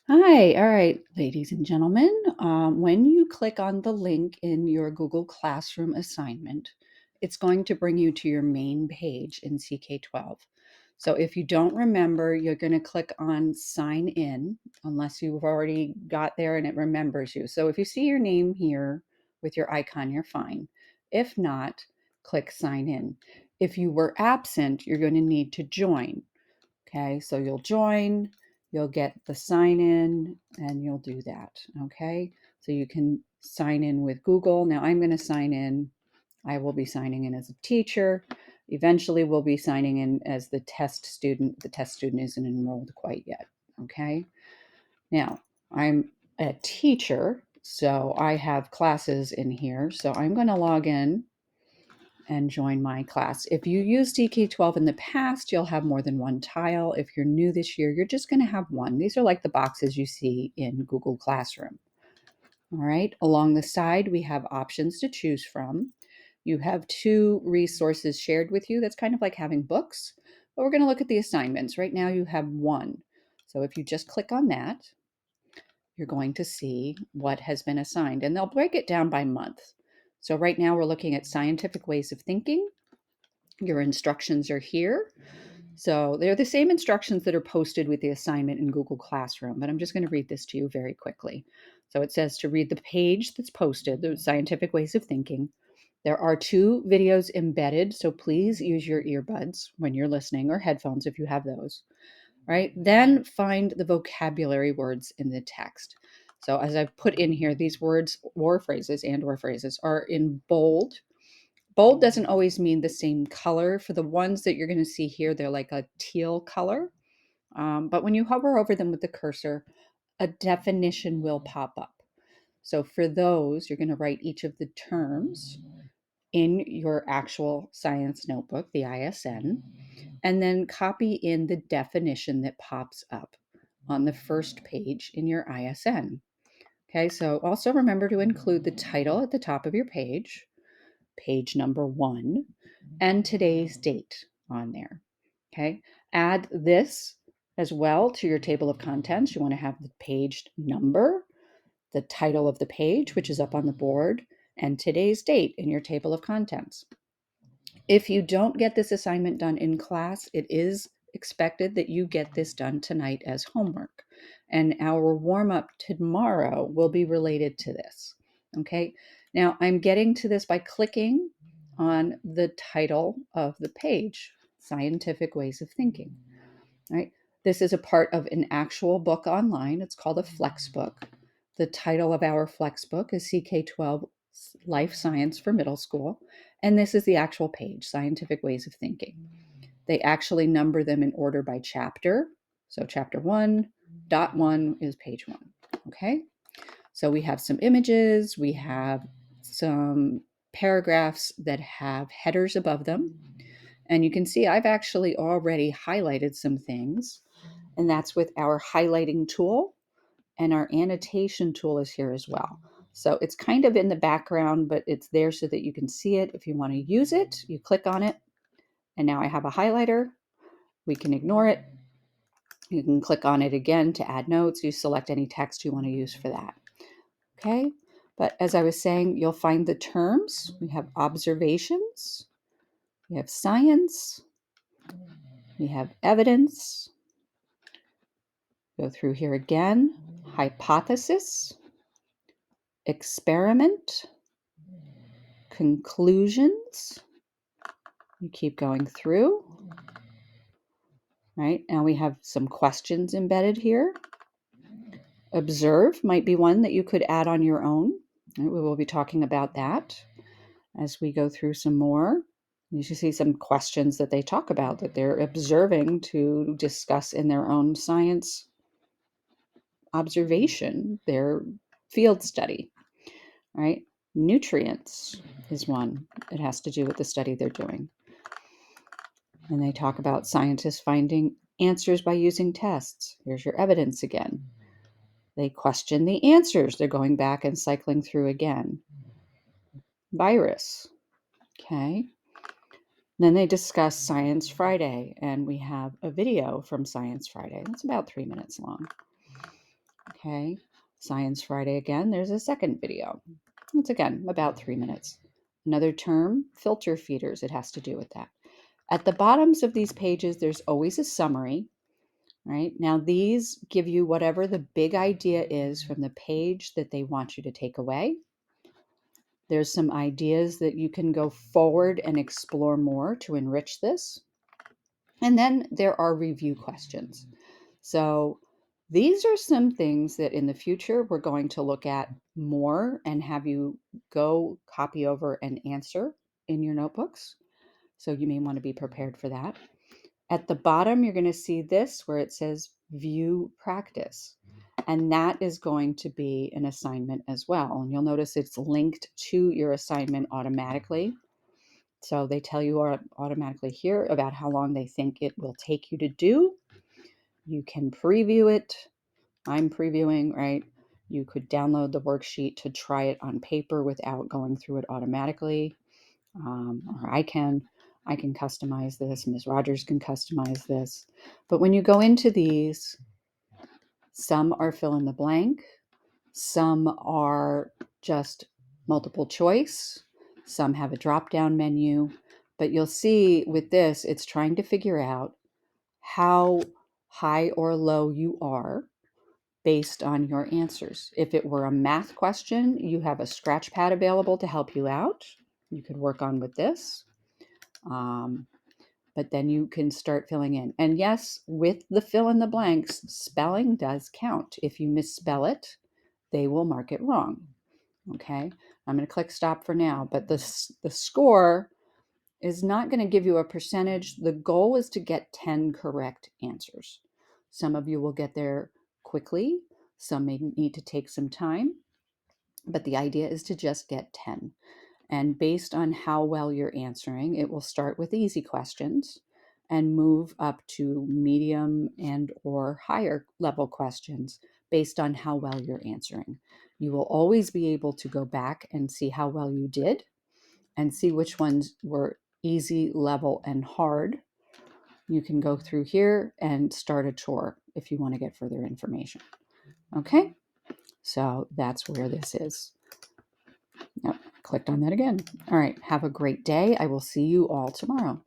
Hi, all right, ladies and gentlemen. When you click on the link in your Google Classroom assignment, it's going to bring you to your main page in CK12. So if you don't remember, you're going to click on sign in, unless you've already got there and it remembers you. So if you see your name here with your icon, you're fine. If not, click sign in. If you were absent, you're going to need to join. Okay, so you'll join, you'll get the sign in, and you'll do that. Okay, so you can sign in with Google. Now I'm going to sign in. I will be signing in as a teacher. Eventually, we'll be signing in as the test student. The test student isn't enrolled quite yet. Okay, now I'm a teacher, so I have classes in here. So I'm going to log in and join my class. If you used DK12 in the past, you'll have more than one tile. If you're new this year, you're just going to have one. These are like the boxes you see in Google Classroom. All right, along the side, we have options to choose from. You have two resources shared with you. That's kind of like having books, but we're going to look at the assignments. Right now, you have one. So if you just click on that, you're going to see what has been assigned, and they'll break it down by month. So right now, we're looking at scientific ways of thinking. Your instructions are here. So they're the same instructions that are posted with the assignment in Google Classroom, but I'm just going to read this to you very quickly. So it says to read the page that's posted, the scientific ways of thinking. There are two videos embedded, so please use your earbuds when you're listening or headphones if you have those. Right? Then find the vocabulary words in the text. So as I've put in here, these words or phrases are in bold. Bold doesn't always mean the same color. For the ones that you're going to see here, they're like a teal color. But when you hover over them with the cursor, a definition will pop up. So for those, you're going to write each of the terms in your actual science notebook, the ISN, and then copy in the definition that pops up on the first page in your ISN. Okay, so also remember to include the title at the top of your page number 1, and today's date on there. Okay. Add this as well to your table of contents. You want to have the page number, the title of the page, which is up on the board, and today's date in your table of contents. If you don't get this assignment done in class, it is expected that you get this done tonight as homework. And our warm up tomorrow will be related to this. Okay. Now I'm getting to this by clicking on the title of the page, Scientific Ways of Thinking. Right. This is a part of an actual book online. It's called a Flex book. The title of our Flex book is CK12 Life Science for Middle School. And this is the actual page, Scientific Ways of Thinking. They actually number them in order by chapter. So chapter 1.1 is page 1. Okay. So we have some images, we have some paragraphs that have headers above them. And you can see I've actually already highlighted some things, and that's with our highlighting tool, and our annotation tool is here as well. So it's kind of in the background, but it's there so that you can see it. If you want to use it, you click on it, and now I have a highlighter. We can ignore it. You can click on it again to add notes. You select any text you want to use for that. Okay. But as I was saying, you'll find the terms. We have observations, we have science, we have evidence. Go through here again. Hypothesis, experiment, conclusions. You keep going through. Right now we have some questions embedded here. Observe might be one that you could add on your own. Right, we will be talking about that as we go through some more. You should see some questions that they talk about that they're observing to discuss in their own science observation, their field study. Right? Nutrients is one. It has to do with the study they're doing. And they talk about scientists finding answers by using tests. Here's your evidence again. They question the answers. They're going back and cycling through again. Virus. Okay. Then they discuss Science Friday, and we have a video from Science Friday. That's about 3 minutes long. Okay, Science Friday again, there's a second video. It's again about 3 minutes. Another term, filter feeders, it has to do with that. At the bottoms of these pages, there's always a summary, right? Now, these give you whatever the big idea is from the page that they want you to take away. There's some ideas that you can go forward and explore more to enrich this. And then there are review questions. So these are some things that in the future we're going to look at more and have you go copy over and answer in your notebooks. So you may want to be prepared for that. At the bottom, you're going to see this where it says view practice. And that is going to be an assignment as well. And you'll notice it's linked to your assignment automatically. So they tell you automatically here about how long they think it will take you to do. You can preview it. I'm previewing, right? You could download the worksheet to try it on paper without going through it automatically. Or I can customize this. Ms. Rogers can customize this. But when you go into these, some are fill in the blank, some are just multiple choice, some have a drop down menu. But you'll see with this, it's trying to figure out how high or low you are based on your answers. If it were a math question, you have a scratch pad available to help you out. You could work on with this. But then you can start filling in. And yes, with the fill in the blanks, spelling does count. If you misspell it, they will mark it wrong. Okay, I'm going to click stop for now, but the score is not going to give you a percentage. The goal is to get 10 correct answers. Some of you will get there quickly, some may need to take some time, but the idea is to just get 10. And based on how well you're answering, it will start with easy questions and move up to medium and or higher level questions based on how well you're answering. You will always be able to go back and see how well you did and see which ones were easy, level, and hard. You can go through here and start a tour if you want to get further information. Okay, so that's where this is. Yep, clicked on that again. All right, have a great day. I will see you all tomorrow.